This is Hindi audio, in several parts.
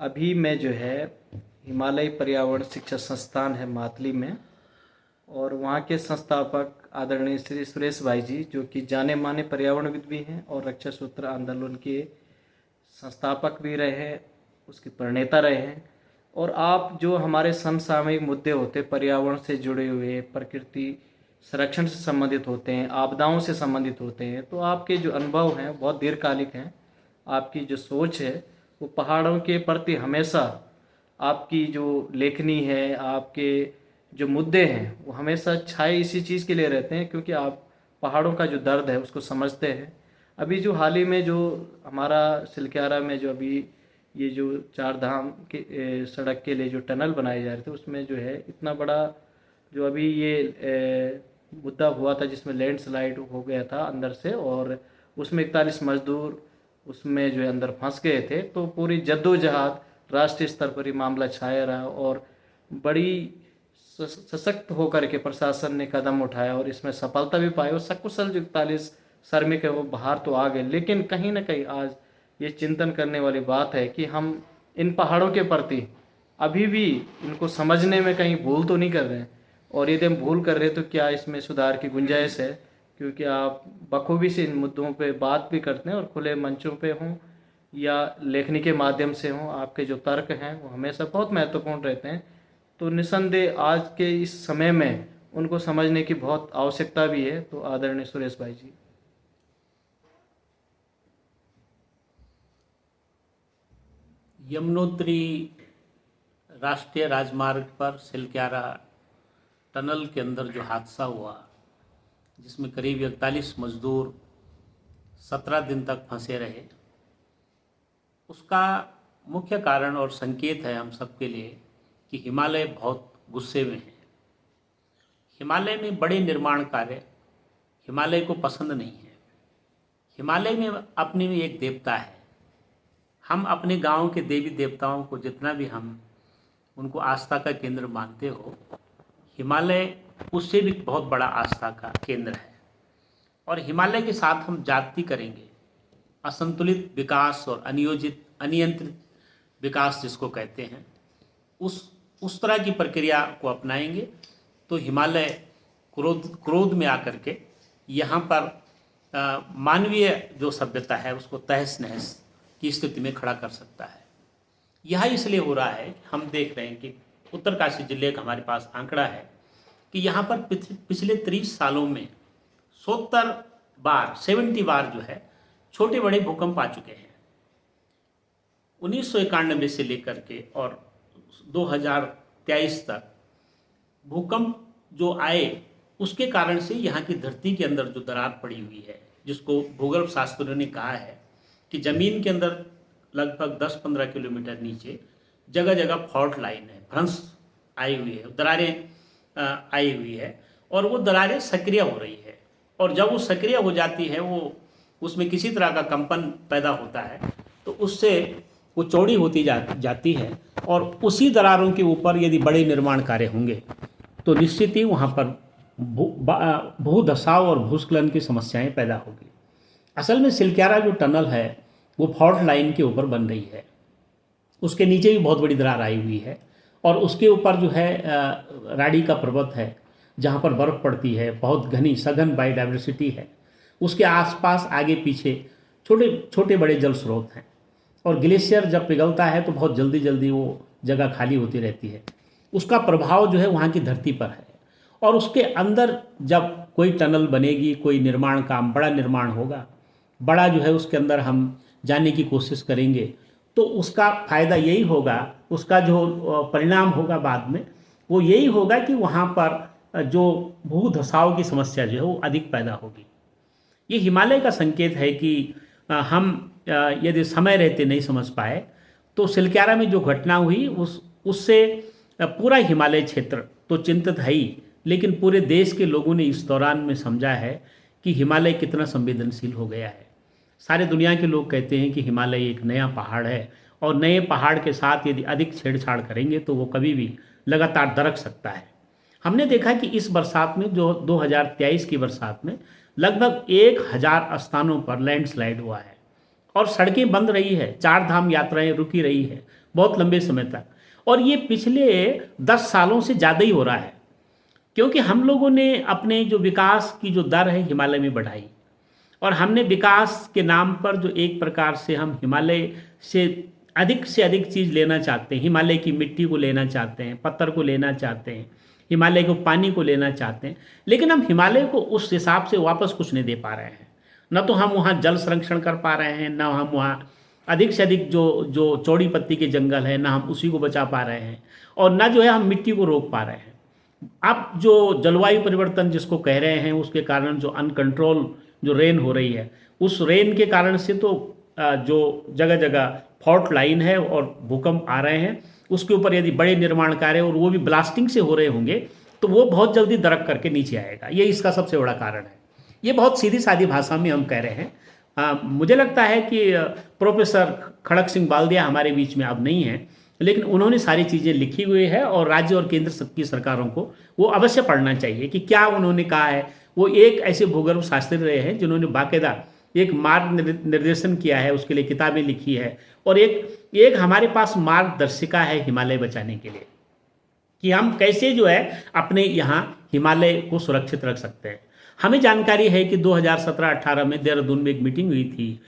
अभी मैं जो है हिमालय पर्यावरण शिक्षा संस्थान है मातली में, और वहाँ के संस्थापक आदरणीय श्री सुरेश भाई जी, जो कि जाने माने पर्यावरणविद भी हैं और रक्षा सूत्र आंदोलन के संस्थापक भी रहे हैं, उसके प्रणेता रहे हैं। और आप जो हमारे समसामयिक मुद्दे होते पर्यावरण से जुड़े हुए, प्रकृति संरक्षण से संबंधित होते हैं, आपदाओं से संबंधित होते हैं, तो आपके जो अनुभव हैं बहुत दीर्घकालिक हैं। आपकी जो सोच है वो पहाड़ों के प्रति हमेशा, आपकी जो लेखनी है, आपके जो मुद्दे हैं वो हमेशा छाए इसी चीज़ के लिए रहते हैं, क्योंकि आप पहाड़ों का जो दर्द है उसको समझते हैं। अभी जो हाल ही में जो हमारा सिलक्यारा में जो अभी ये जो चार धाम के सड़क के लिए जो टनल बनाए जा रहे थे, उसमें जो है इतना बड़ा जो अभी ये मुद्दा हुआ था जिसमें लैंडस्लाइड हो गया था अंदर से, और उसमें 41 मजदूर उसमें जो है अंदर फंस गए थे। तो पूरी जद्दोजहद राष्ट्रीय स्तर पर ही मामला छाया रहा, और बड़ी सशक्त होकर के प्रशासन ने कदम उठाया और इसमें सफलता भी पाई, और सकुशल जो 41 श्रमिक है वो बाहर तो आ गए। लेकिन कहीं ना कहीं आज ये चिंतन करने वाली बात है कि हम इन पहाड़ों के प्रति अभी भी इनको समझने में कहीं भूल तो नहीं कर रहे हैं, और यदि हम भूल कर रहे हैं तो क्या इसमें सुधार की गुंजाइश है? क्योंकि आप बखूबी से इन मुद्दों पे बात भी करते हैं, और खुले मंचों पे हों या लेखनी के माध्यम से हों, आपके जो तर्क हैं वो हमेशा बहुत महत्वपूर्ण रहते हैं। तो निसंदेह आज के इस समय में उनको समझने की बहुत आवश्यकता भी है। तो आदरणीय सुरेश भाई जी। यमुनोत्री राष्ट्रीय राजमार्ग पर सिलक्यारा टनल के अंदर जो हादसा हुआ, जिसमें करीब 41 मजदूर 17 दिन तक फंसे रहे, उसका मुख्य कारण और संकेत है हम सबके लिए कि हिमालय बहुत गुस्से में है। हिमालय में बड़े निर्माण कार्य हिमालय को पसंद नहीं है। हिमालय में अपने में एक देवता है। हम अपने गांव के देवी देवताओं को जितना भी हम उनको आस्था का केंद्र मानते हो, हिमालय उससे भी बहुत बड़ा आस्था का केंद्र है। और हिमालय के साथ हम जाति करेंगे, असंतुलित विकास और अनियंत्रित विकास जिसको कहते हैं, उस तरह की प्रक्रिया को अपनाएंगे तो हिमालय क्रोध में आकर के यहाँ पर मानवीय जो सभ्यता है उसको तहस नहस की स्थिति में खड़ा कर सकता है। यह इसलिए हो रहा है, हम देख रहे हैं कि उत्तरकाशी जिले का हमारे पास आंकड़ा है कि यहाँ पर पिछले 30 सालों में 70 बार जो है छोटे बड़े भूकंप आ चुके हैं। 1991 से लेकर के और 2023 तक भूकंप जो आए, उसके कारण से यहाँ की धरती के अंदर जो दरार पड़ी हुई है, जिसको भूगर्भ शास्त्रियों ने कहा है कि जमीन के अंदर लगभग 10-15 किलोमीटर नीचे जगह जगह फॉल्ट लाइन है, भ्रंश आई हुई है, दरारें आई हुई है, और वो दरारें सक्रिय हो रही है। और जब वो सक्रिय हो जाती है, वो उसमें किसी तरह का कंपन पैदा होता है, तो उससे वो चौड़ी होती जाती है। और उसी दरारों के ऊपर यदि बड़े निर्माण कार्य होंगे तो निश्चित ही वहाँ पर भूधसाव और भूस्खलन की समस्याएं पैदा होगी। असल में सिलक्यारा जो टनल है वो फॉल्ट लाइन के ऊपर बन रही है। उसके नीचे भी बहुत बड़ी दरार आई हुई है, और उसके ऊपर जो है राड़ी का पर्वत है जहाँ पर बर्फ़ पड़ती है, बहुत घनी सघन बायोडाइवर्सिटी है। उसके आसपास आगे पीछे छोटे छोटे बड़े जल स्रोत हैं, और ग्लेशियर जब पिघलता है तो बहुत जल्दी जल्दी वो जगह खाली होती रहती है। उसका प्रभाव जो है वहाँ की धरती पर है। और उसके अंदर जब कोई टनल बनेगी, कोई निर्माण काम, बड़ा निर्माण होगा, बड़ा जो है उसके अंदर हम जाने की कोशिश करेंगे, तो उसका फ़ायदा यही होगा, उसका जो परिणाम होगा बाद में वो यही होगा कि वहाँ पर जो भू धसाव की समस्या जो है वो अधिक पैदा होगी। ये हिमालय का संकेत है कि हम यदि समय रहते नहीं समझ पाए तो सिलक्यारा में जो घटना हुई उससे पूरा हिमालय क्षेत्र तो चिंतित है ही, लेकिन पूरे देश के लोगों ने इस दौरान में समझा है कि हिमालय कितना संवेदनशील हो गया है। सारे दुनिया के लोग कहते हैं कि हिमालय एक नया पहाड़ है, और नए पहाड़ के साथ यदि अधिक छेड़छाड़ करेंगे तो वो कभी भी लगातार दरक सकता है। हमने देखा कि इस बरसात में, जो 2023 की बरसात में, लगभग 1000 स्थानों पर लैंडस्लाइड हुआ है। और सड़कें बंद रही है, 4 धाम यात्राएं रुकी रही है बहुत लंबे समय तक। और ये पिछले 10 सालों से ज़्यादा ही हो रहा है, क्योंकि हम लोगों ने अपने जो विकास की जो दर है हिमालय में बढ़ाई, और हमने विकास के नाम पर जो एक प्रकार से हम हिमालय से अधिक चीज़ लेना चाहते हैं, हिमालय की मिट्टी को लेना चाहते हैं, पत्थर को लेना चाहते हैं, हिमालय को पानी को लेना चाहते हैं, लेकिन हम हिमालय को उस हिसाब से वापस कुछ नहीं दे पा रहे हैं। न तो हम वहाँ जल संरक्षण कर पा रहे हैं, न हम वहाँ अधिक से अधिक जो जो चौड़ी पत्ती के जंगल है, ना हम उसी को बचा पा रहे हैं, और ना जो है हम मिट्टी को रोक पा रहे हैं। अब जो जलवायु परिवर्तन जिसको कह रहे हैं, उसके कारण जो अनकंट्रोल जो रेन हो रही है, उस रेन के कारण से तो जो जगह जगह फॉल्ट लाइन है और भूकंप आ रहे हैं, उसके ऊपर यदि बड़े निर्माण कार्य और वो भी ब्लास्टिंग से हो रहे होंगे तो वो बहुत जल्दी दरक करके नीचे आएगा। ये इसका सबसे बड़ा कारण है। ये बहुत सीधी सादी भाषा में हम कह रहे हैं। मुझे लगता है कि प्रोफेसर खड़क सिंह बालदिया हमारे बीच में अब नहीं है, लेकिन उन्होंने सारी चीज़ें लिखी हुई है और राज्य और केंद्र की सरकारों को वो अवश्य पढ़ना चाहिए कि क्या उन्होंने कहा है। वो एक ऐसे भूगर्भ शास्त्री रहे हैं जिन्होंने बाकायदा एक मार्ग निर्देशन किया है, उसके लिए किताबें लिखी है, और एक हमारे पास मार्गदर्शिका है हिमालय बचाने के लिए कि हम कैसे जो है अपने यहाँ हिमालय को सुरक्षित रख सकते हैं। हमें जानकारी है कि 2017-18 में देहरादून में एक मीटिंग हुई थी,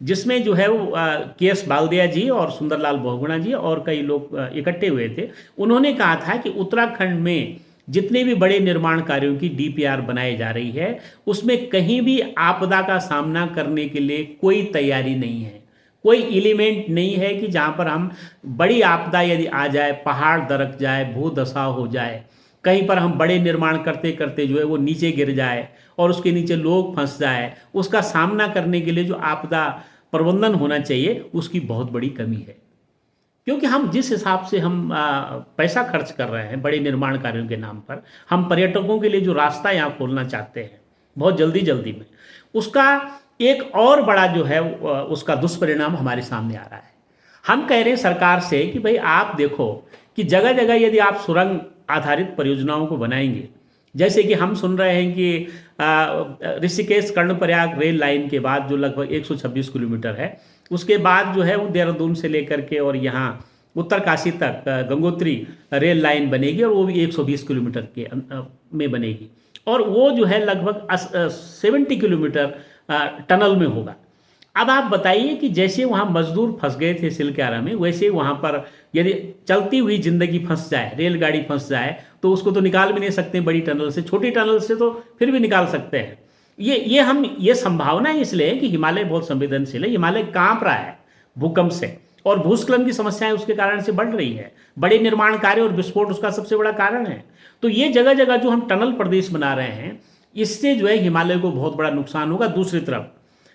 जिसमें जो है वो के.एस. बालदिया जी और सुंदरलाल बहुगुणा जी और कई लोग इकट्ठे हुए थे। उन्होंने कहा था कि उत्तराखंड में जितने भी बड़े निर्माण कार्यों की डीपीआर बनाई जा रही है, उसमें कहीं भी आपदा का सामना करने के लिए कोई तैयारी नहीं है, कोई एलिमेंट नहीं है कि जहाँ पर हम बड़ी आपदा यदि आ जाए, पहाड़ दरक जाए, भूदशा हो जाए, कहीं पर हम बड़े निर्माण करते करते जो है वो नीचे गिर जाए और उसके नीचे लोग फंस जाए, उसका सामना करने के लिए जो आपदा प्रबंधन होना चाहिए उसकी बहुत बड़ी कमी है। क्योंकि हम जिस हिसाब से हम पैसा खर्च कर रहे हैं बड़े निर्माण कार्यों के नाम पर, हम पर्यटकों के लिए जो रास्ता यहाँ खोलना चाहते हैं बहुत जल्दी जल्दी में, उसका एक और बड़ा जो है उसका दुष्परिणाम हमारे सामने आ रहा है। हम कह रहे हैं सरकार से कि भाई आप देखो कि जगह जगह यदि आप सुरंग आधारित परियोजनाओं को बनाएंगे, जैसे कि हम सुन रहे हैं कि ऋषिकेश कर्णप्रयाग रेल लाइन के बाद जो लगभग 126 किलोमीटर है, उसके बाद जो है वो देहरादून से लेकर के और यहाँ उत्तरकाशी तक गंगोत्री रेल लाइन बनेगी, और वो भी 120 किलोमीटर के में बनेगी, और वो जो है लगभग 70 किलोमीटर टनल में होगा। अब आप बताइए कि जैसे वहाँ मजदूर फंस गए थे सिलक्यारा में, वैसे वहाँ पर यदि चलती हुई जिंदगी फंस जाए, रेलगाड़ी फंस जाए, तो उसको तो निकाल भी नहीं सकते बड़ी टनल से, छोटी टनल से तो फिर भी निकाल सकते हैं। ये संभावना इसलिए है कि हिमालय बहुत संवेदनशील है, हिमालय कांप रहा है भूकंप से, और भूस्खलन की समस्याएं उसके कारण से बढ़ रही है, बड़े निर्माण कार्य और विस्फोट उसका सबसे बड़ा कारण है। तो ये जगह जगह जो हम टनल प्रदेश बना रहे हैं, इससे जो है हिमालय को बहुत बड़ा नुकसान होगा। दूसरी तरफ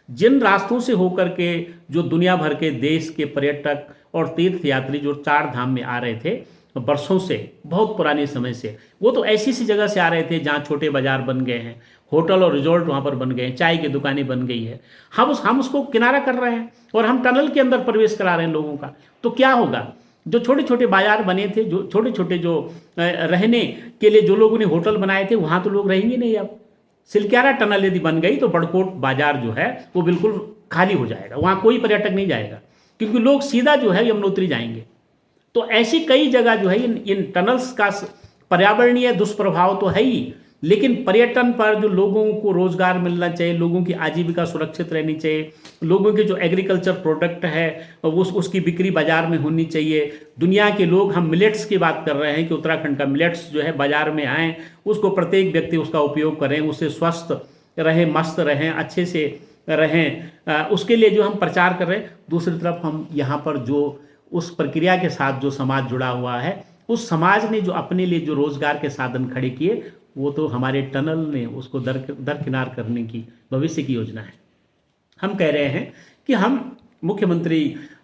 जिन रास्तों से होकर के जो दुनिया भर के देश के पर्यटक और तीर्थ यात्री जो 4 धाम में आ रहे थे वर्षों से, बहुत पुराने समय से, वो तो ऐसी सी जगह से आ रहे थे जहाँ छोटे बाजार बन गए हैं, होटल और रिजॉर्ट वहाँ पर बन गए हैं, चाय की दुकानें बन गई है। हम उसको किनारा कर रहे हैं और हम टनल के अंदर प्रवेश करा रहे हैं लोगों का। तो क्या होगा, जो छोटे छोटे बाजार बने थे, जो छोटे छोटे जो रहने के लिए जो लोगों ने होटल बनाए थे, वहाँ तो लोग रहेंगे नहीं। अब सिलक्यारा टनल यदि बन गई तो बड़कोट बाजार जो है वो बिल्कुल खाली हो जाएगा, वहाँ कोई पर्यटक नहीं जाएगा, क्योंकि लोग सीधा जो है यमुनोत्री जाएंगे। तो ऐसी कई जगह जो है इन टनल्स का पर्यावरणीय दुष्प्रभाव तो है ही, लेकिन पर्यटन पर जो लोगों को रोजगार मिलना चाहिए, लोगों की आजीविका सुरक्षित रहनी चाहिए, लोगों के जो एग्रीकल्चर प्रोडक्ट है उसकी बिक्री बाजार में होनी चाहिए। दुनिया के लोग, हम मिलेट्स की बात कर रहे हैं कि उत्तराखंड का मिलेट्स जो है बाजार में आए, उसको प्रत्येक व्यक्ति उसका उपयोग करें, उससे स्वस्थ रहें, मस्त रहें, अच्छे से रहें, उसके लिए जो हम प्रचार कर रहे हैं। दूसरी तरफ हम यहाँ पर जो उस प्रक्रिया के साथ जो समाज जुड़ा हुआ है, उस समाज ने जो अपने लिए जो रोजगार के साधन खड़े किए, वो तो हमारे टनल ने उसको दरकिनार करने की भविष्य की योजना है। हम कह रहे हैं कि हम मुख्यमंत्री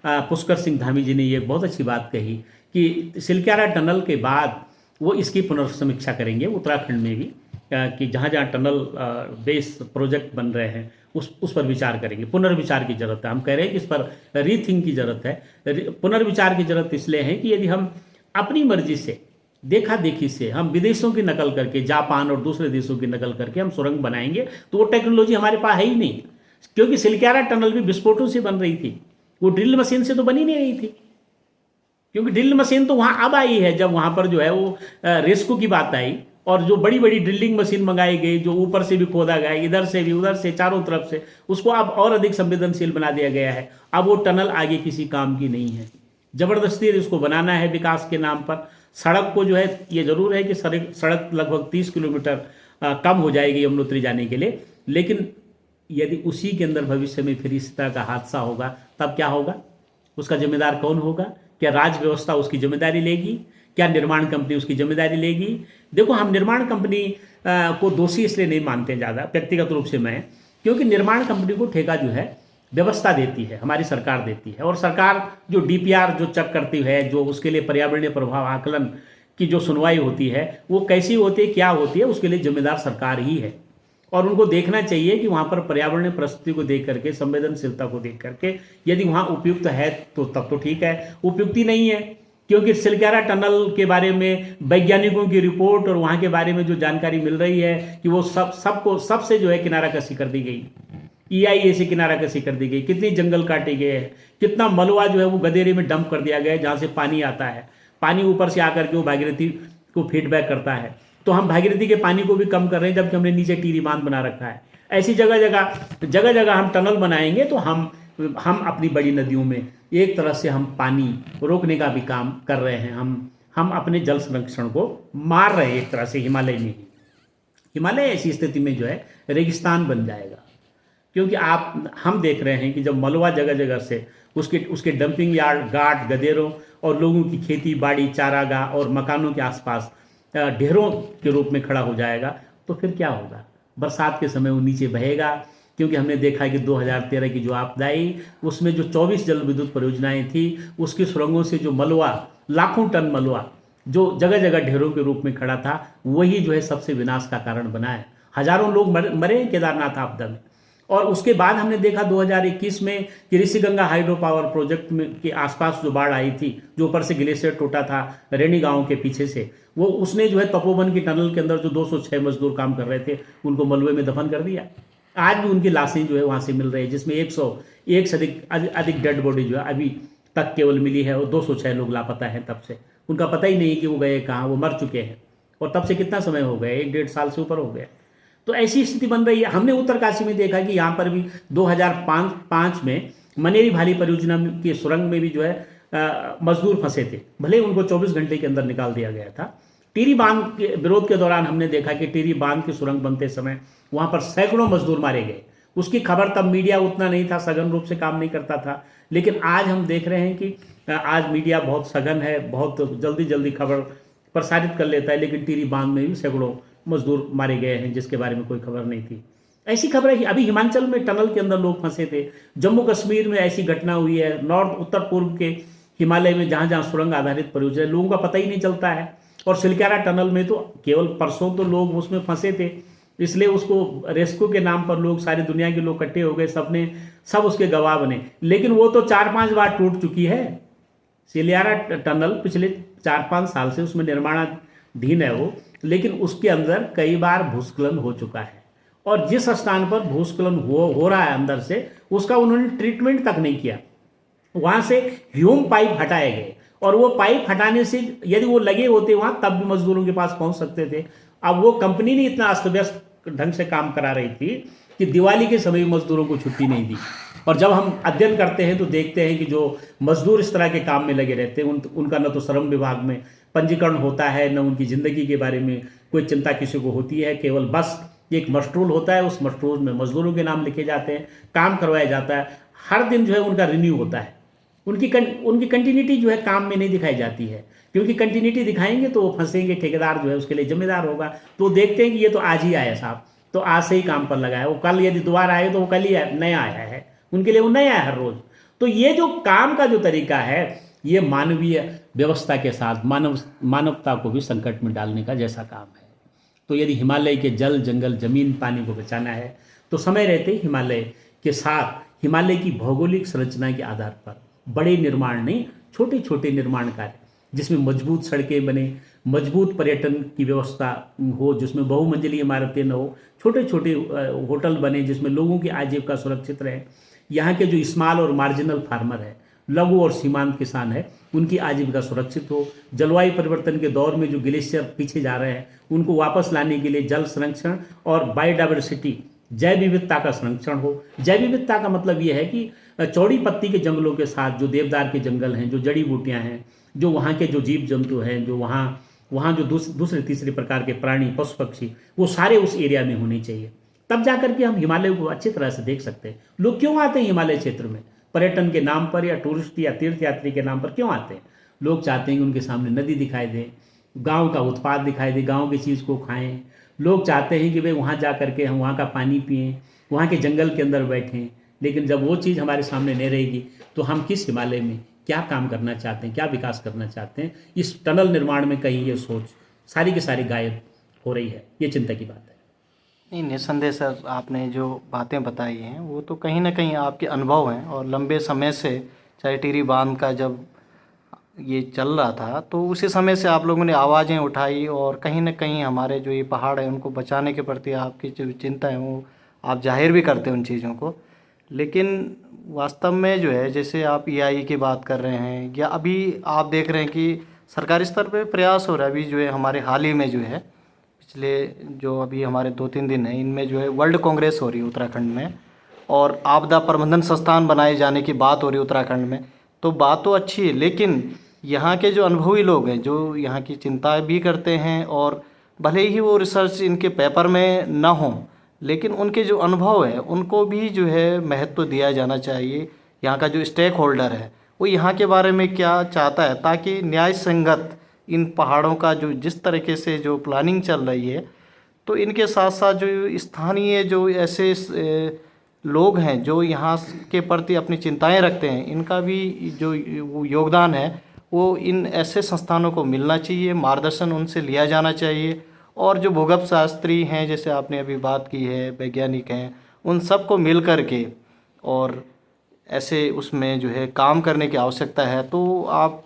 पुष्कर सिंह धामी जी ने ये बहुत अच्छी बात कही कि सिलक्यारा टनल के बाद वो इसकी पुनर्समीक्षा करेंगे उत्तराखंड में भी, कि जहाँ जहाँ टनल बेस प्रोजेक्ट बन रहे हैं उस पर विचार करेंगे। पुनर्विचार की जरूरत है। हम कह रहे हैं कि इस पर रीथिंक की जरूरत है। पुनर्विचार की जरूरत इसलिए है कि यदि हम अपनी मर्जी से, देखा देखी से, हम विदेशों की नकल करके, जापान और दूसरे देशों की नकल करके हम सुरंग बनाएंगे, तो वो टेक्नोलॉजी हमारे पास है ही नहीं। क्योंकि सिलक्यारा टनल भी विस्फोटों से बन रही थी, वो ड्रिल मशीन से तो बनी नहीं रही थी। क्योंकि ड्रिल मशीन तो वहाँ अब आई है, जब वहाँ पर जो है वो रेस्क्यू की बात आई और जो बड़ी बड़ी ड्रिलिंग मशीन मंगाई गई, जो ऊपर से भी खोदा गया, इधर से भी उधर से चारों तरफ से, उसको अब और अधिक संवेदनशील बना दिया गया है। अब वो टनल आगे किसी काम की नहीं है, ज़बरदस्ती इसको बनाना है विकास के नाम पर। सड़क को जो है, ये जरूर है कि सड़क लगभग 30 किलोमीटर कम हो जाएगी यमुनोत्री जाने के लिए, लेकिन यदि उसी के अंदर भविष्य में फिर इस तरह का हादसा होगा तब क्या होगा? उसका जिम्मेदार कौन होगा? क्या राज्य व्यवस्था उसकी जिम्मेदारी लेगी? क्या निर्माण कंपनी उसकी जिम्मेदारी लेगी? देखो, हम निर्माण कंपनी को दोषी इसलिए नहीं मानते ज़्यादा, व्यक्तिगत रूप से मैं, क्योंकि निर्माण कंपनी को ठेका जो है व्यवस्था देती है, हमारी सरकार देती है। और सरकार जो डीपीआर जो चेक करती है, जो उसके लिए पर्यावरणीय प्रभाव आकलन की जो सुनवाई होती है, वो कैसी होती है, क्या होती है, उसके लिए जिम्मेदार सरकार ही है। और उनको देखना चाहिए कि वहाँ पर पर्यावरणीय परिस्थिति को देख करके, संवेदनशीलता को देख करके, यदि वहाँ उपयुक्त है तो तब तो ठीक है, उपयुक्ति नहीं है, क्योंकि सिलक्यारा टनल के बारे में वैज्ञानिकों की रिपोर्ट और वहाँ के बारे में जो जानकारी मिल रही है कि वो सबसे जो है किनारा कसी कर दी गई, EIA से किनारा कसी कर दी गई, कितनी जंगल काटे गए हैं, कितना मलबा जो है वो गदेरे में डंप कर दिया गया है, जहाँ से पानी आता है, पानी ऊपर से आकर के वो भागीरथी को फीडबैक करता है। तो हम भागीरथी के पानी को भी कम कर रहे हैं, जबकि हमने नीचे टीरी बांध बना रखा है। ऐसी जगह जगह हम टनल बनाएंगे तो हम अपनी बड़ी नदियों में एक तरह से हम पानी रोकने का भी काम कर रहे हैं। हम अपने जल संरक्षण को मार रहे हैं एक तरह से। हिमालय में ही, हिमालय ऐसी स्थिति में जो है रेगिस्तान बन जाएगा, क्योंकि हम देख रहे हैं कि जब मलबा जगह जगह से उसके डंपिंग यार्ड, घाट, गदेरों और लोगों की खेती बाड़ी, चारागाह और मकानों के आसपास ढेरों के रूप में खड़ा हो जाएगा, तो फिर क्या होगा? बरसात के समय वो नीचे बहेगा, क्योंकि हमने देखा है कि 2013 की जो आपदा आई, उसमें जो 24 जल विद्युत परियोजनाएं थी, उसकी सुरंगों से जो मलबा, लाखों टन मलबा जो जगह जगह ढेरों के रूप में खड़ा था, वही जो है सबसे विनाश का कारण बना है। हजारों लोग मरे केदारनाथ आपदा में। और उसके बाद हमने देखा 2021 में कि ऋषिगंगा हाइड्रो पावर प्रोजेक्ट में के आसपास जो बाढ़ आई थी, जो ऊपर से ग्लेशियर टूटा था रेणी गांव के पीछे से, वो उसने जो है तपोवन की टनल के अंदर जो 206 मजदूर काम कर रहे थे, उनको मलबे में दफन कर दिया। आज भी उनकी लाशें जो है वहाँ से मिल रही है, जिसमें 101 से अधिक डेड बॉडी जो है अभी तक केवल मिली है, और 206 लोग लापता हैं। तब से उनका पता ही नहीं कि वो गए कहाँ, वो मर चुके हैं। और तब से कितना समय हो गया? 1-1.5 साल से ऊपर हो गया। तो ऐसी स्थिति बन रही है। हमने उत्तरकाशी में देखा कि यहाँ पर भी 2005 में मनेरी भाली परियोजना की सुरंग में भी जो है मजदूर फंसे थे, भले उनको 24 घंटे के अंदर निकाल दिया गया था। टिहरी बांध के विरोध के दौरान हमने देखा कि टिहरी बांध की सुरंग बनते समय वहाँ पर सैकड़ों मजदूर मारे गए। उसकी खबर तब मीडिया उतना नहीं था, सघन रूप से काम नहीं करता था, लेकिन आज हम देख रहे हैं कि आज मीडिया बहुत सघन है, बहुत जल्दी खबर प्रसारित कर लेता है, लेकिन टिहरी बांध में भी सैकड़ों मजदूर मारे गए हैं, जिसके बारे में कोई खबर नहीं थी। ऐसी खबरें अभी हिमाचल में टनल के अंदर लोग फंसे थे, जम्मू कश्मीर में ऐसी घटना हुई है, उत्तर पूर्व के हिमालय में जहाँ जहाँ सुरंग आधारित परियोजना, लोगों का पता ही नहीं चलता है। और सिलक्यारा टनल में तो केवल परसों तो लोग उसमें फंसे थे, इसलिए उसको रेस्क्यू के नाम पर लोग, सारी दुनिया के लोग इकट्ठे हो गए, सब उसके गवाह बने। लेकिन वो तो 4-5 बार टूट चुकी है। सिलक्यारा टनल पिछले 4-5 साल से उसमें निर्माणाधीन है वो, लेकिन उसके अंदर कई बार भूस्खलन हो चुका है। और जिस स्थान पर भूस्खलन हो रहा है अंदर से, उसका उन्होंने ट्रीटमेंट तक नहीं किया। वहाँ से ह्यूम पाइप हटाए गए, और वो पाइप हटाने से यदि वो लगे होते वहाँ, तब भी मजदूरों के पास पहुँच सकते थे। अब वो कंपनी ने इतना अस्त व्यस्त ढंग से काम करा रही थी कि दिवाली के समय मजदूरों को छुट्टी नहीं दी। और जब हम अध्ययन करते हैं तो देखते हैं कि जो मजदूर इस तरह के काम में लगे रहते हैं, उनका न तो श्रम विभाग में पंजीकरण होता है, न उनकी ज़िंदगी के बारे में कोई चिंता किसी को होती है। केवल बस एक मस्ट्रोल होता है, उस मस्ट्रोल में मजदूरों के नाम लिखे जाते हैं, काम करवाया जाता है। हर दिन जो है उनका रिन्यू होता है। उनकी कंटिन्यूटी जो है काम में नहीं दिखाई जाती है, क्योंकि कंटिन्यूटी दिखाएंगे तो वो फंसेंगे, ठेकेदार जो है उसके लिए जिम्मेदार होगा। तो देखते हैं कि ये तो आज ही आया साहब, तो आज से ही काम पर लगा है, वो कल यदि दोबारा आए तो वो कल ही नया आया है, उनके लिए वो नया है हर रोज़। तो ये जो काम का जो तरीका है, ये मानवीय व्यवस्था के साथ मानवता को भी संकट में डालने का जैसा काम है। तो यदि हिमालय के जल, जंगल, जमीन, पानी को बचाना है, तो समय रहते ही हिमालय के साथ हिमालय की भौगोलिक संरचना के आधार पर बड़े निर्माण नहीं, छोटे छोटे निर्माण कार्य, जिसमें मजबूत सड़कें बने, मजबूत पर्यटन की व्यवस्था हो, जिसमें बहुमंजिली इमारतें न हो, छोटे छोटे होटल बने जिसमें लोगों की आजीविका सुरक्षित रहे। यहाँ के जो स्मॉल और मार्जिनल फार्मर है, लघु और सीमांत किसान है, उनकी आजीविका सुरक्षित हो। जलवायु परिवर्तन के दौर में जो ग्लेशियर पीछे जा रहे हैं उनको वापस लाने के लिए जल संरक्षण और बायोडाइवर्सिटी, जैव विविधता का संरक्षण हो। जैव विविधता का मतलब ये है कि चौड़ी पत्ती के जंगलों के साथ जो देवदार के जंगल हैं, जो जड़ी बूटियां हैं, जो वहाँ के जो जीव जंतु हैं, जो वहाँ जो दूसरे तीसरे प्रकार के प्राणी पशु पक्षी, वो सारे उस एरिया में होने चाहिए। तब जा करके हम हिमालय को अच्छी तरह से देख सकते हैं। लोग क्यों आते हैं हिमालय क्षेत्र में? पर्यटन के नाम पर या टूरिस्ट या तीर्थ यात्री के नाम पर क्यों आते हैं? लोग चाहते हैं कि उनके सामने नदी दिखाई दे, गांव का उत्पाद दिखाई दे, गांव की चीज़ को खाएं। लोग चाहते हैं कि भाई वहाँ जा करके हम वहाँ का पानी पिएं, वहाँ के जंगल के अंदर बैठें। लेकिन जब वो चीज़ हमारे सामने नहीं रहेगी तो हम किस हिमालय में क्या काम करना चाहते हैं, क्या विकास करना चाहते हैं? इस टनल निर्माण में कहीं ये सोच सारी की सारी गायब हो रही है। ये चिंता की बात है। नहीं, निस्संदेह सर, आपने जो बातें बताई हैं वो तो कहीं ना कहीं आपके अनुभव हैं, और लंबे समय से, चाहे टिहरी बांध का जब ये चल रहा था तो उसी समय से आप लोगों ने आवाज़ें उठाई, और कहीं ना कहीं हमारे जो ये पहाड़ हैं उनको बचाने के प्रति आपकी जो चिंता है वो आप जाहिर भी करते हैं उन चीज़ों को। लेकिन वास्तव में जो है, जैसे आप ईआई की बात कर रहे हैं, या अभी आप देख रहे हैं कि सरकारी स्तर पे प्रयास हो रहा है। अभी जो है हमारे हाल ही में जो है, पिछले जो अभी हमारे 2-3 दिन हैं, इनमें जो है वर्ल्ड कांग्रेस हो रही है उत्तराखंड में, और आपदा प्रबंधन संस्थान बनाए जाने की बात हो रही है उत्तराखंड में। तो बात तो अच्छी है, लेकिन यहाँ के जो अनुभवी लोग हैं, जो यहाँ की चिंता भी करते हैं, और भले ही वो रिसर्च इनके पेपर में ना हो, लेकिन उनके जो अनुभव है उनको भी जो है महत्व दिया जाना चाहिए। यहाँ का जो स्टेक होल्डर है वो यहाँ के बारे में क्या चाहता है, ताकि न्याय संगत इन पहाड़ों का जो जिस तरीके से जो प्लानिंग चल रही है, तो इनके साथ साथ जो स्थानीय जो ऐसे लोग हैं जो यहाँ के प्रति अपनी चिंताएं रखते हैं, इनका भी जो वो योगदान है वो इन ऐसे संस्थानों को मिलना चाहिए, मार्गदर्शन उनसे लिया जाना चाहिए। और जो भूगर्भ शास्त्री हैं, जैसे आपने अभी बात की है, वैज्ञानिक हैं, उन सब को मिल कर के और ऐसे उसमें जो है काम करने की आवश्यकता है। तो आप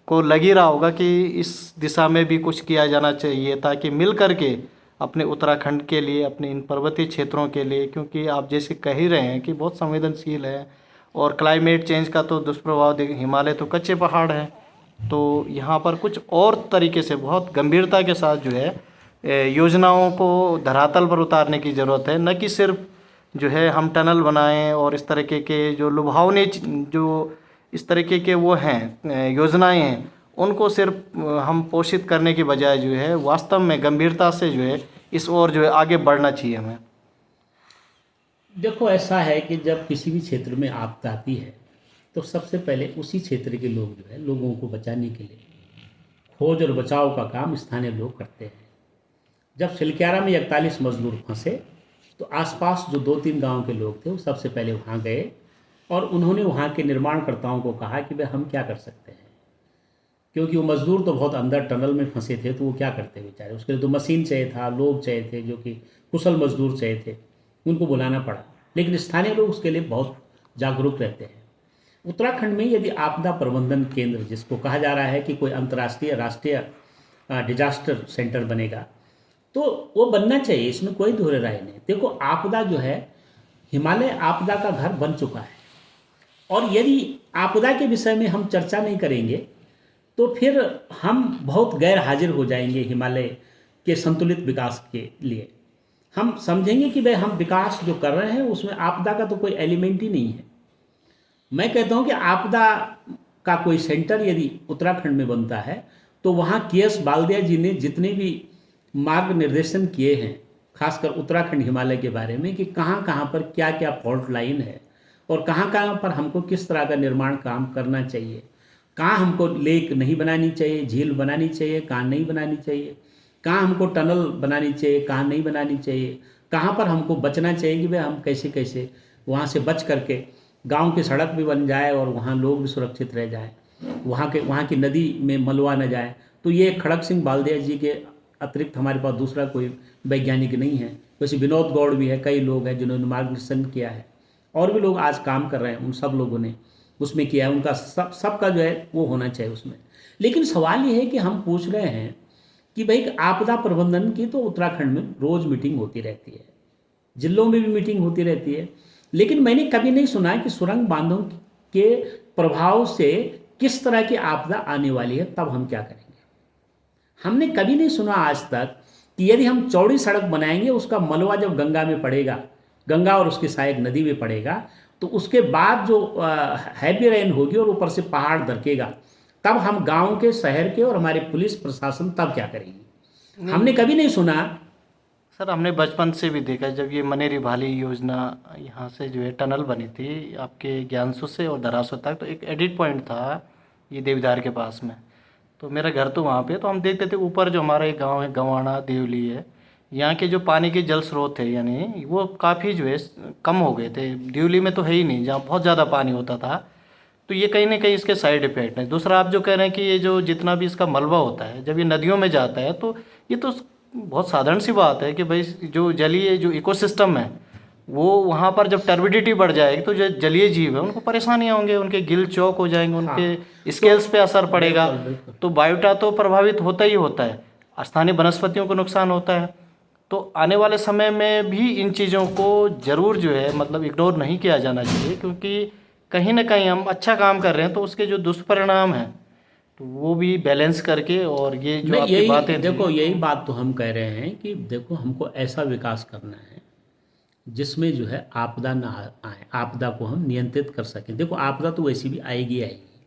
को लग ही रहा होगा कि इस दिशा में भी कुछ किया जाना चाहिए, ताकि मिल कर के अपने उत्तराखंड के लिए, अपने इन पर्वतीय क्षेत्रों के लिए, क्योंकि आप जैसे कह ही रहे हैं कि बहुत संवेदनशील है, और क्लाइमेट चेंज का तो दुष्प्रभाव देखें, हिमालय तो कच्चे पहाड़ हैं, तो यहाँ पर कुछ और तरीके से बहुत गंभीरता के साथ जो है योजनाओं को धरातल पर उतारने की ज़रूरत है। न कि सिर्फ जो है हम टनल बनाएं और इस तरीके के जो लुभावने जो इस तरीके के वो हैं योजनाएं हैं, उनको सिर्फ हम पोषित करने की बजाय जो है वास्तव में गंभीरता से जो है इस ओर जो है आगे बढ़ना चाहिए हमें। देखो, ऐसा है कि जब किसी भी क्षेत्र में आपदा आती है तो सबसे पहले उसी क्षेत्र के लोग जो है लोगों को बचाने के लिए खोज और बचाव का काम स्थानीय लोग करते हैं। जब सिलक्यारा में 41 मजदूर फंसे तो आसपास जो 2-3 गांव के लोग थे वो सबसे पहले वहां गए, और उन्होंने वहाँ के निर्माणकर्ताओं को कहा कि भाई हम क्या कर सकते हैं, क्योंकि वो मज़दूर तो बहुत अंदर टनल में फंसे थे, तो वो क्या करते बेचारे। उसके लिए तो मशीन चाहिए था, लोग चाहिए थे, जो कि कुशल मजदूर चाहिए थे, उनको बुलाना पड़ा। लेकिन स्थानीय लोग उसके लिए बहुत जागरूक रहते हैं। उत्तराखंड में यदि आपदा प्रबंधन केंद्र, जिसको कहा जा रहा है कि कोई अंतर्राष्ट्रीय राष्ट्रीय डिजास्टर सेंटर बनेगा, तो वो बनना चाहिए, इसमें कोई दोहरे राय नहीं। देखो, आपदा जो है, हिमालय आपदा का घर बन चुका है, और यदि आपदा के विषय में हम चर्चा नहीं करेंगे तो फिर हम बहुत गैर हाजिर हो जाएंगे हिमालय के संतुलित विकास के लिए। हम समझेंगे कि भाई हम विकास जो कर रहे हैं उसमें आपदा का तो कोई एलिमेंट ही नहीं है। मैं कहता हूं कि आपदा का कोई सेंटर यदि उत्तराखंड में बनता है तो वहाँ के.एस. बालदिया जी ने जितने भी मार्ग निर्देशन किए हैं, खासकर उत्तराखंड हिमालय के बारे में, कि कहाँ कहाँ पर क्या क्या फॉल्ट लाइन है और कहाँ कहाँ पर हमको किस तरह का निर्माण काम करना चाहिए, कहाँ हमको लेक नहीं बनानी चाहिए, झील बनानी चाहिए, कहाँ नहीं बनानी चाहिए, कहाँ हमको टनल बनानी चाहिए, कहाँ नहीं बनानी चाहिए, कहाँ पर हमको बचना चाहिए कि भाई हम कैसे कैसे वहाँ से बच करके गांव की सड़क भी बन जाए और वहाँ लोग भी सुरक्षित रह जाए, वहाँ की नदी में मलबा न जाए। तो ये खड़ग सिंह बालदिया जी के अतिरिक्त हमारे पास दूसरा कोई वैज्ञानिक नहीं है। वैसे विनोद गौड़ भी है, कई लोग हैं जिन्होंने मार्गदर्शन किया है, और भी लोग आज काम कर रहे हैं। उन सब लोगों ने उसमें किया है, उनका सबका जो है वो होना चाहिए उसमें। लेकिन सवाल ये है कि हम पूछ रहे हैं कि भाई आपदा प्रबंधन की तो उत्तराखंड में रोज़ मीटिंग होती रहती है, जिलों में भी मीटिंग होती रहती है, लेकिन मैंने कभी नहीं सुना कि सुरंग बांधों के प्रभाव से किस तरह की आपदा आने वाली है, तब हम क्या करेंगे। हमने कभी नहीं सुना आज तक कि यदि हम चौड़ी सड़क बनाएंगे, उसका मलबा जब गंगा में पड़ेगा, गंगा और उसकी सहायक नदी में पड़ेगा, तो उसके बाद जो हैवी रेन होगी और ऊपर से पहाड़ दरकेगा, तब हम गांव के, शहर के और हमारे पुलिस प्रशासन तब क्या करेगी। हमने कभी नहीं सुना। सर हमने बचपन से भी देखा, जब ये मनेरी भाली योजना यहाँ से जो है टनल बनी थी आपके ज्ञानसू से और दरासू तक, तो एक एडिट पॉइंट था ये देवधार के पास में, तो मेरा घर तो वहाँ पे, तो हम देखते थे ऊपर जो हमारा एक गांव है गंवाना देवली है, यहाँ के जो पानी के जल स्रोत है यानी वो काफ़ी जो है कम हो गए थे। देवली में तो है ही नहीं, जहाँ बहुत ज़्यादा पानी होता था, तो ये कहीं ना कहीं इसके साइड इफेक्ट है। दूसरा आप जो कह रहे हैं कि ये जो जितना भी इसका मलबा होता है जब ये नदियों में जाता है, तो ये तो बहुत साधारण सी बात है कि भाई जो जलीय जो इकोसिस्टम है वो वहाँ पर जब टर्बिडिटी बढ़ जाएगी तो जो जलीय जीव है उनको परेशानियाँ होंगे, उनके गिल चौक हो जाएंगे, उनके स्केल्स पे असर पड़ेगा, तो बायोटा तो प्रभावित होता ही होता है, स्थानीय वनस्पतियों को नुकसान होता है। तो आने वाले समय में भी इन चीज़ों को ज़रूर जो है मतलब इग्नोर नहीं किया जाना चाहिए, क्योंकि कहीं ना कहीं हम अच्छा काम कर रहे हैं तो उसके जो दुष्परिणाम हैं तो वो भी बैलेंस करके, और ये जो आपकी यही बातें देखो, यही बात तो हम कह रहे हैं कि देखो हमको ऐसा विकास करना है जिसमें जो है आपदा ना आए, आपदा को हम नियंत्रित कर सकें। देखो आपदा तो वैसी भी आएगी आएगी,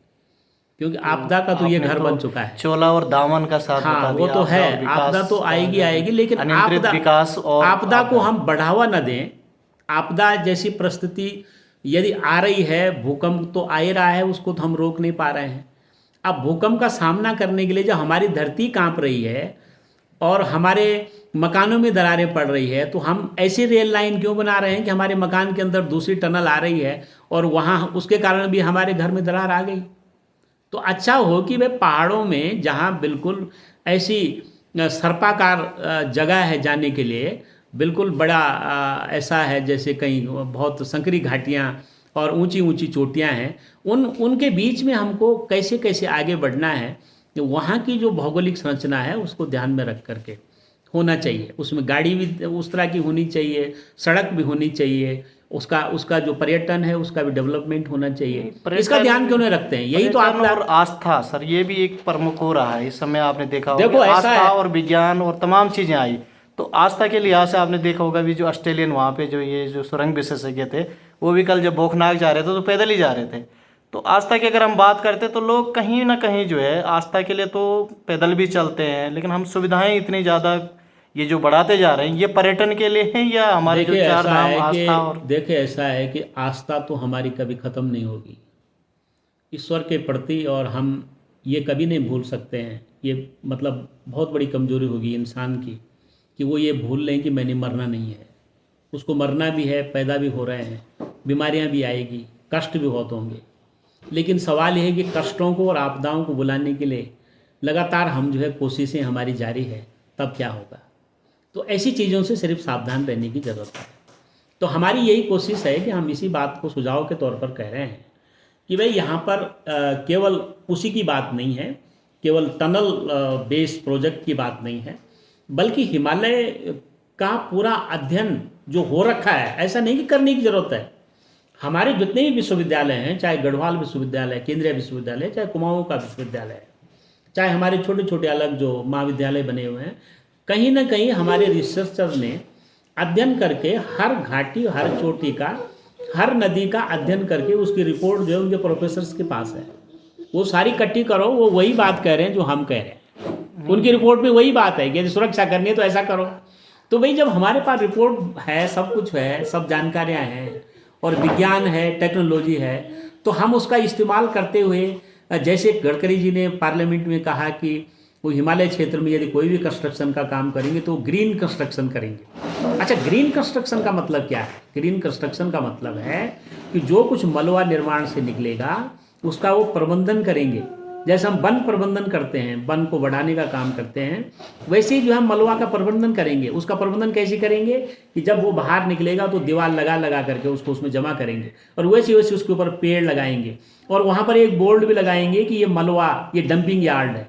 क्योंकि आपदा का तो ये घर बन चुका है, चोला और दामन का साथ हाँ बता वो दिया, तो है, विकास आपदा तो आएगी आएगी, लेकिन अनियंत्रित विकास और आपदा को हम बढ़ावा न दें। आपदा जैसी परिस्थिति यदि आ रही है, भूकंप तो आ ही रहा है, उसको तो हम रोक नहीं पा रहे हैं। अब भूकंप का सामना करने के लिए जब हमारी धरती कांप रही है और हमारे मकानों में दरारें पड़ रही है, तो हम ऐसी रेल लाइन क्यों बना रहे हैं कि हमारे मकान के अंदर दूसरी टनल आ रही है और वहाँ उसके कारण भी हमारे घर में दरार आ गई। तो अच्छा हो कि वे पहाड़ों में जहाँ बिल्कुल ऐसी सर्पाकार जगह है जाने के लिए, बिल्कुल बड़ा ऐसा है जैसे कहीं बहुत संकरी घाटियाँ और ऊंची ऊंची चोटियाँ हैं, उनके बीच में हमको कैसे कैसे आगे बढ़ना है, कि वहाँ की जो भौगोलिक संरचना है उसको ध्यान में रख करके होना चाहिए। उसमें गाड़ी भी उस तरह की होनी चाहिए, सड़क भी होनी चाहिए, उसका जो पर्यटन है उसका भी डेवलपमेंट होना चाहिए। इसका ध्यान क्यों नहीं रखते हैं? यही तो आपका और आस्था सर, ये भी एक प्रमुख हो रहा है इस समय। आपने देखा होगा, देखो ऐसा आस्था और विज्ञान और तमाम चीजें आई, तो आस्था के लिहाज से आपने देखा होगा भी जो ऑस्ट्रेलियन वहाँ पे जो ये जो सुरंग विशेषज्ञ थे, वो भी कल जब भोखनाग जा रहे थे तो पैदल ही जा रहे थे। तो आस्था की अगर हम बात करते तो लोग कहीं ना कहीं जो है आस्था के लिए तो पैदल भी चलते हैं, लेकिन हम सुविधाएं इतनी ज़्यादा ये जो बढ़ाते जा रहे हैं, ये पर्यटन के लिए है या हमारे जो चार धाम आस्था? और देखिए ऐसा है कि आस्था तो हमारी कभी ख़त्म नहीं होगी ईश्वर के प्रति, और हम ये कभी नहीं भूल सकते हैं। ये मतलब बहुत बड़ी कमजोरी होगी इंसान की कि वो ये भूल लें कि मैंने मरना नहीं है। उसको मरना भी है, पैदा भी हो रहे हैं, बीमारियां भी आएगी, कष्ट भी बहुत होंगे, लेकिन सवाल ये है कि कष्टों को और आपदाओं को बुलाने के लिए लगातार हम जो है कोशिशें हमारी जारी है, तब क्या होगा। तो ऐसी चीज़ों से सिर्फ सावधान रहने की ज़रूरत है। तो हमारी यही कोशिश है कि हम इसी बात को सुझाव के तौर पर कह रहे हैं कि भाई यहाँ पर केवल उसी की बात नहीं है, केवल टनल बेस प्रोजेक्ट की बात नहीं है, बल्कि हिमालय का पूरा अध्ययन जो हो रखा है, ऐसा नहीं कि करने की ज़रूरत है। हमारे जितने भी विश्वविद्यालय हैं, चाहे गढ़वाल विश्वविद्यालय, केंद्रीय विश्वविद्यालय, चाहे कुमाऊँ का विश्वविद्यालय, चाहे हमारे छोटे छोटे अलग जो महाविद्यालय बने हुए हैं, कहीं ना कहीं हमारे रिसर्चर ने अध्ययन करके हर घाटी, हर चोटी का, हर नदी का अध्ययन करके उसकी रिपोर्ट जो है उनके प्रोफेसर्स के पास है। वो सारी इकट्ठी करो, वो वही बात कह रहे हैं जो हम कह रहे हैं। उनकी रिपोर्ट में वही बात है कि यदि सुरक्षा करनी है तो ऐसा करो। तो भाई जब हमारे पास रिपोर्ट है, सब कुछ है, सब जानकारियाँ हैं और विज्ञान है, टेक्नोलॉजी है, तो हम उसका इस्तेमाल करते हुए, जैसे गडकरी जी ने पार्लियामेंट में कहा कि वो हिमालय क्षेत्र में यदि कोई भी कंस्ट्रक्शन का काम करेंगे तो ग्रीन कंस्ट्रक्शन करेंगे। अच्छा, ग्रीन कंस्ट्रक्शन का मतलब क्या है? ग्रीन कंस्ट्रक्शन का मतलब है कि जो कुछ मलबा निर्माण से निकलेगा उसका वो प्रबंधन करेंगे। जैसे हम वन प्रबंधन करते हैं, वन को बढ़ाने का काम करते हैं, वैसे ही जो हम मलबा का प्रबंधन करेंगे। उसका प्रबंधन कैसे करेंगे कि जब वो बाहर निकलेगा तो दीवार लगा लगा करके उसको उसमें जमा करेंगे, और वैसे वैसे उसके ऊपर पेड़ लगाएंगे, और वहाँ पर एक बोर्ड भी लगाएंगे कि ये मलबा, ये डंपिंग यार्ड है।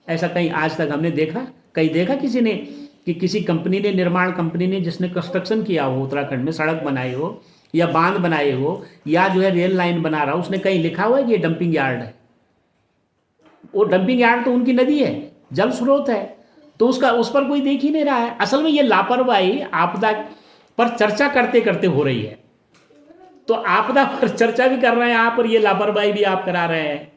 ऐसा कहीं आज तक हमने देखा, कहीं देखा किसी ने कि किसी कंपनी ने, निर्माण कंपनी ने, जिसने कंस्ट्रक्शन किया हो उत्तराखंड में, सड़क बनाई हो या बांध बनाए हो या जो है रेल लाइन बना रहा हो, उसने कहीं लिखा हुआ है कि ये डंपिंग यार्ड है? वो डंपिंग यार्ड तो उनकी नदी है, जल स्रोत है, तो उसका उस पर कोई देख ही नहीं रहा है। असल में ये लापरवाही आपदा पर चर्चा करते करते हो रही है। तो आपदा पर चर्चा भी कर रहे हैं आप और ये लापरवाही भी आप करा रहे हैं,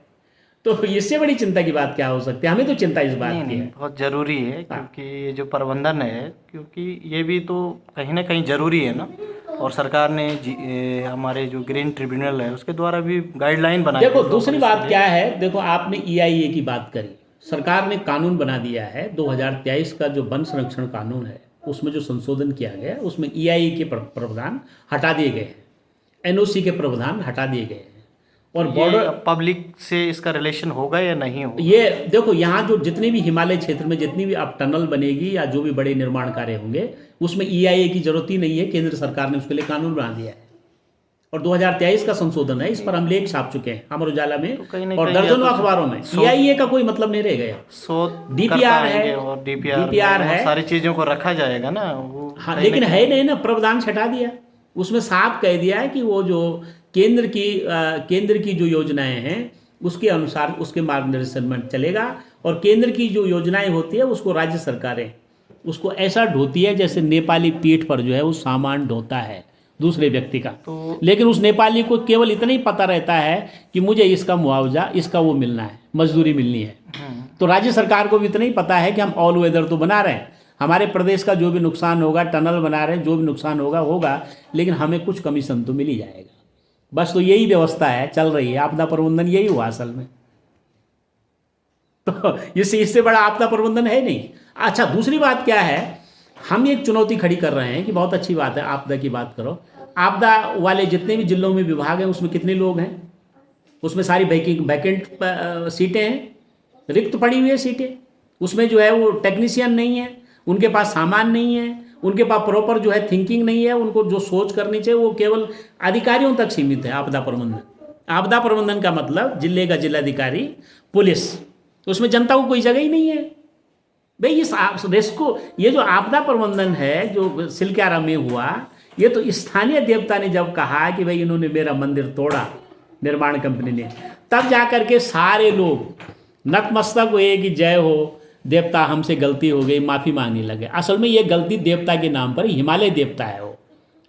तो इससे बड़ी चिंता की बात क्या हो सकती है? हमें तो चिंता इस बात की है। बहुत ज़रूरी है, क्योंकि ये जो प्रबंधन है, क्योंकि ये भी तो कहीं ना कहीं ज़रूरी है ना। और सरकार ने हमारे जो ग्रीन ट्रिब्यूनल है उसके द्वारा भी गाइडलाइन बनाई। देखो दूसरी बात क्या है, देखो आपने EIA की बात करी, सरकार ने कानून बना दिया है 2023 का जो वन संरक्षण कानून है, उसमें जो संशोधन किया गया है उसमें EIA के प्रावधान हटा दिए गए हैं, NOC के प्रावधान हटा दिए गए हैं, और बॉर्डर पब्लिक से इसका रिलेशन होगा या नहीं होगा? ये देखो, यहाँ जो जितनी भी हिमालय क्षेत्र में जितनी भी अब टनल बनेगी या जो भी बड़े निर्माण कार्य होंगे, उसमें EIA की जरूरत ही नहीं है। केंद्र सरकार ने उसके लिए कानून बना दिया है, और 2023 का संशोधन है, इस पर हम लेख छाप चुके हैं अमर उजाला में और दर्जनों अखबारों में। EIA का कोई मतलब नहीं रह गया। DPR है, और DPR है, सारी चीजों को रखा जाएगा ना वो। हाँ, लेकिन है नहीं ना, प्रावधान हटा दिया। उसमें साफ कह दिया है कि वो जो केंद्र की जो योजनाएं हैं उसके अनुसार, उसके मार्गदर्शन में चलेगा, और केंद्र की जो योजनाएं होती है उसको राज्य सरकारें उसको ऐसा ढोती है जैसे नेपाली पीठ पर जो है वो सामान ढोता है दूसरे व्यक्ति का। तो लेकिन उस नेपाली को केवल इतना ही पता रहता है कि मुझे इसका मुआवजा, इसका वो मिलना है, मजदूरी मिलनी है। तो राज्य सरकार को भी इतना ही पता है कि हम ऑल वेदर तो बना रहे हैं, हमारे प्रदेश का जो भी नुकसान होगा, टनल बना रहे हैं, जो भी नुकसान होगा, लेकिन हमें कुछ कमीशन तो मिल ही जाएगा। बस तो यही व्यवस्था है, चल रही है। आपदा प्रबंधन यही हुआ असल में, तो इससे बड़ा आपदा प्रबंधन है नहीं। अच्छा, दूसरी बात क्या है, हम एक चुनौती खड़ी कर रहे हैं कि बहुत अच्छी बात है, आपदा की बात करो। आपदा वाले जितने भी जिलों में विभाग हैं उसमें कितने लोग हैं? उसमें सारी वैकेंट सीटें हैं, रिक्त पड़ी हुई है सीटें। उसमें जो है वो टेक्नीशियन नहीं है, उनके पास सामान नहीं है, उनके पास प्रॉपर जो है थिंकिंग नहीं है, उनको जो सोच करनी चाहिए वो केवल अधिकारियों तक सीमित है। आपदा प्रबंधन का मतलब जिले का जिलाधिकारी, पुलिस, उसमें जनता को कोई जगह ही नहीं है भाई। इस रेस्को, ये जो आपदा प्रबंधन है जो सिलक्यारा में हुआ, ये तो स्थानीय देवता ने जब कहा कि भाई इन्होंने मेरा मंदिर तोड़ा, निर्माण कंपनी ने, तब जा करके सारे लोग नतमस्तक हुए कि जय हो देवता, हमसे गलती हो गई, माफ़ी मांगने लगे। असल में ये गलती देवता के नाम पर, हिमालय देवता है वो,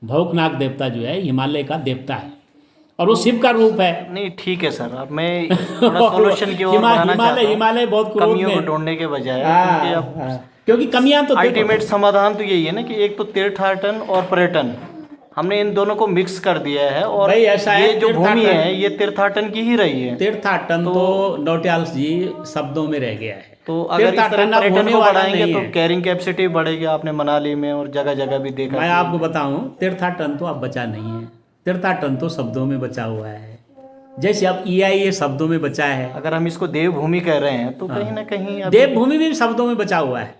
भौकनाक देवता जो है हिमालय का देवता है, और वो शिव का रूप है। नहीं ठीक है सर, अब मैं थोड़ा सॉल्यूशन की ओर बढ़ाना चाहता हूं। हिमालय बहुत कमियों को ढूंढने के बजाय, क्योंकि कमियां तो अल्टीमेट समाधान तो यही है ना कि एक तो तीर्थाटन और पर्यटन, हमने इन दोनों को मिक्स कर दिया है। और भाई ऐसा ये है, जो भूमि है ये तीर्थाटन की ही रही है। तीर्थाटन तो नौटियाल जी शब्दों में रह गया है। तो अगर इस तरह पर्यटन को बढ़ाएंगे तो कैरिंग कैपेसिटी बढ़ेगी। आपने मनाली में और जगह जगह भी देखा। मैं आपको बताऊं, तीर्थाटन तो अब बचा नहीं है, तीर्थाटन तो शब्दों में बचा हुआ है, जैसे अब EIA शब्दों में बचा है। अगर हम इसको देवभूमि कह रहे हैं तो कहीं ना कहीं देवभूमि भी शब्दों में बचा हुआ है।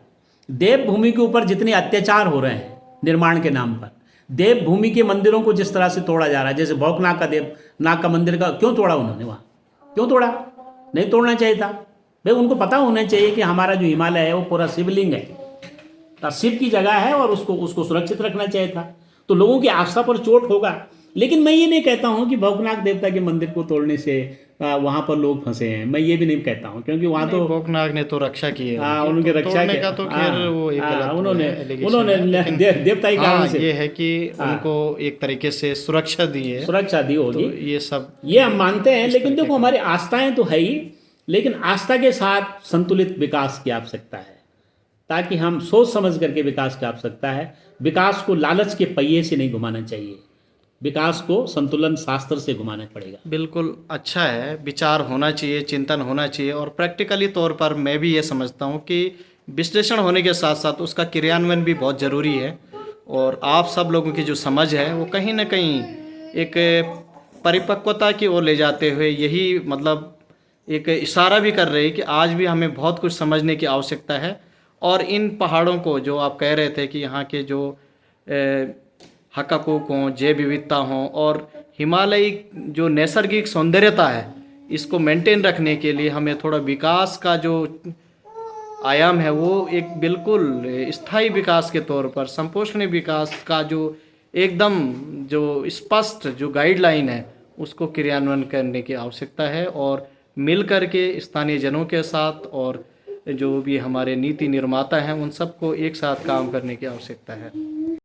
देवभूमि के ऊपर जितने अत्याचार हो रहे हैं निर्माण के नाम पर, देवभूमि के मंदिरों को जिस तरह से तोड़ा जा रहा है, जैसे भौकनाक का देवनाग का मंदिर का क्यों तोड़ा उन्होंने? वहाँ क्यों तोड़ा? नहीं तोड़ना चाहिए था भाई। उनको पता होना चाहिए कि हमारा जो हिमालय है वो पूरा शिवलिंग है, तो शिव की जगह है और उसको सुरक्षित रखना चाहिए था। तो लोगों की आस्था पर चोट होगा। लेकिन मैं ये नहीं कहता हूँ कि भौकनाक देवता के मंदिर को तोड़ने से वहाँ पर लोग फंसे हैं, मैं ये भी नहीं कहता हूँ, क्योंकि वहाँ तो भौकनाक ने तो रक्षा की है। हाँ, उनकी रक्षा का तो खैर वो एक उन्होंने देवता ही कारण से ये है कि उनको एक तरीके से सुरक्षा दी होगी। ये सब ये हम मानते हैं, लेकिन देखो हमारी आस्थाएं तो है ही, लेकिन आस्था के साथ संतुलित विकास की आवश्यकता है, ताकि हम सोच समझ करके विकास की आवश्यकता है। विकास को लालच के पहिए से नहीं घुमाना चाहिए, विकास को संतुलन शास्त्र से घुमाना पड़ेगा। बिल्कुल अच्छा है, विचार होना चाहिए, चिंतन होना चाहिए। और प्रैक्टिकली तौर पर मैं भी ये समझता हूँ कि विश्लेषण होने के साथ साथ उसका क्रियान्वयन भी बहुत ज़रूरी है। और आप सब लोगों की जो समझ है वो कहीं ना कहीं एक परिपक्वता की ओर ले जाते हुए, यही मतलब एक इशारा भी कर रहे हैं कि आज भी हमें बहुत कुछ समझने की आवश्यकता है। और इन पहाड़ों को जो आप कह रहे थे कि यहाँ के जो हकाकूक हों, जैव विविधता हों और हिमालयी जो नैसर्गिक सौंदर्यता है, इसको मेंटेन रखने के लिए हमें थोड़ा विकास का जो आयाम है वो एक बिल्कुल स्थायी विकास के तौर पर संपोषणीय विकास का जो एकदम जो स्पष्ट जो गाइडलाइन है उसको क्रियान्वयन करने की आवश्यकता है। और मिल कर के स्थानीय जनों के साथ और जो भी हमारे नीति निर्माता हैं उन सबको एक साथ काम करने की आवश्यकता है।